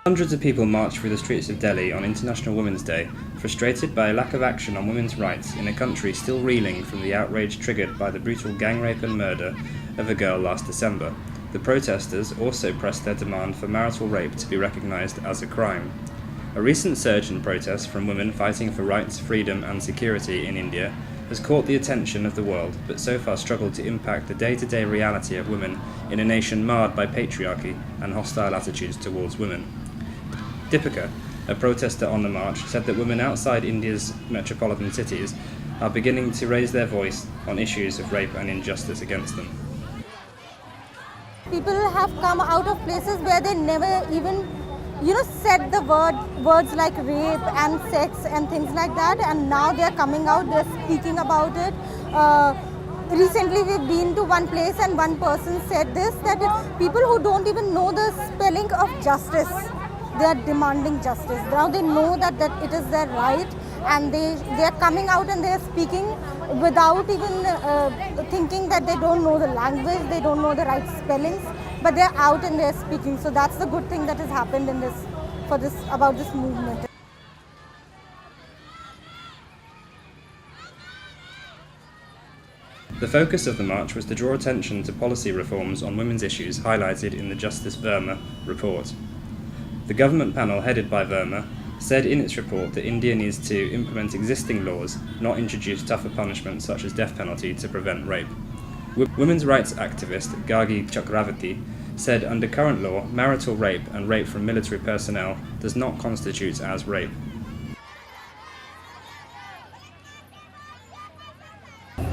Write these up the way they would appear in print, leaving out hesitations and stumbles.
Hundreds of people marched through the streets of Delhi on International Women's Day, frustrated by a lack of action on women's rights in a country still reeling from the outrage triggered by the brutal gang rape and murder of a girl last December. The protesters also pressed their demand for marital rape to be recognised as a crime. A recent surge in protests from women fighting for rights, freedom and security in India has caught the attention of the world, but so far struggled to impact the day-to-day reality of women in a nation marred by patriarchy and hostile attitudes towards women. Deepika, a protester on the march, said that women outside India's metropolitan cities are beginning to raise their voice on issues of rape and injustice against them. People have come out of places where they never even, said the words like rape and sex and things like that, and now they're coming out, they're speaking about it. Recently we've been to one place and one person said this, that people who don't even know the spelling of justice, they are demanding justice. Now they know that it is their right, and they are coming out and they are speaking without even thinking that they don't know the language, they don't know the right spellings, but they are out and they are speaking. So that's the good thing that has happened about this movement. The focus of the march was to draw attention to policy reforms on women's issues highlighted in the Justice Verma report. The government panel headed by Verma said in its report that India needs to implement existing laws, not introduce tougher punishments such as death penalty to prevent rape. Women's rights activist Gargi Chakravarti said under current law, marital rape and rape from military personnel does not constitute as rape.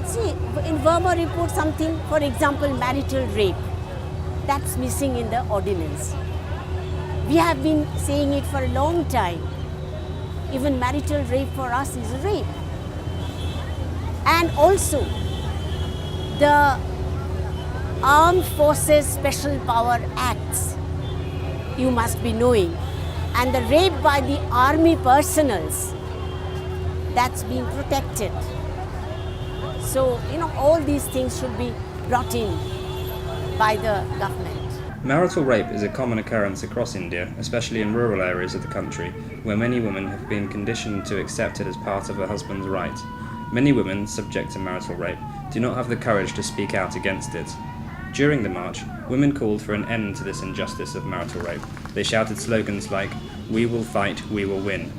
See, in Verma report something, for example, marital rape, that's missing in the ordinance. We have been saying it for a long time. Even marital rape for us is a rape. And also, the Armed Forces Special Power Acts, you must be knowing. And the rape by the army personals, that's being protected. So, all these things should be brought in by the government. Marital rape is a common occurrence across India, especially in rural areas of the country, where many women have been conditioned to accept it as part of a husband's right. Many women subject to marital rape do not have the courage to speak out against it. During the march, women called for an end to this injustice of marital rape. They shouted slogans like, "We will fight, we will win.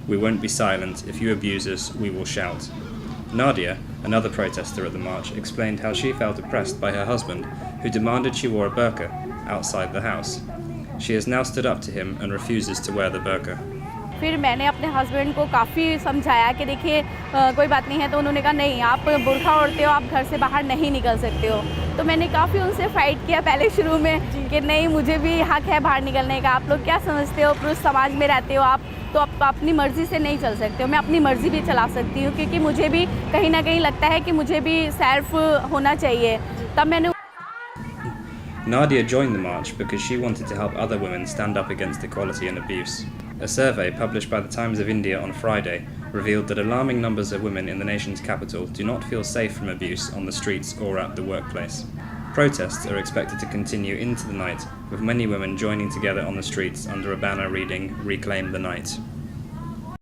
We won't be silent. If you abuse us, we will shout." Nadia, another protester at the march, explained how she felt oppressed by her husband, who demanded she wore a burqa outside the house. She has now stood up to him and refuses to wear the burqa. फिर मैंने अपने husband को काफ़ी समझाया कि देखिए कोई बात नहीं है, तो उन्होंने कहा नहीं, आप बुर्का ओढ़ते हो, आप घर से बाहर नहीं निकल सकते हो। तो मैंने काफ़ी उनसे फ़ाइट किया पहले शुरू में कि नहीं, मुझे भी हक है बाहर निकलने का, आप लोग क्या समझते हो, पुरुष समाज में रहते हो आप, तो आप अपनी मर्ज़ी से नहीं चल सकते हो। मैं अपनी मर्ज़ी भी चला सकती हूँ, क्योंकि मुझे भी कहीं ना कहीं लगता है कि मुझे भी सेल्फ होना चाहिए। तब मैंने Nadia joined the march because she wanted to help other women stand up against equality and abuse. A survey published by the Times of India on Friday revealed that alarming numbers of women in the nation's capital do not feel safe from abuse on the streets or at the workplace. Protests are expected to continue into the night, with many women joining together on the streets under a banner reading "Reclaim the Night."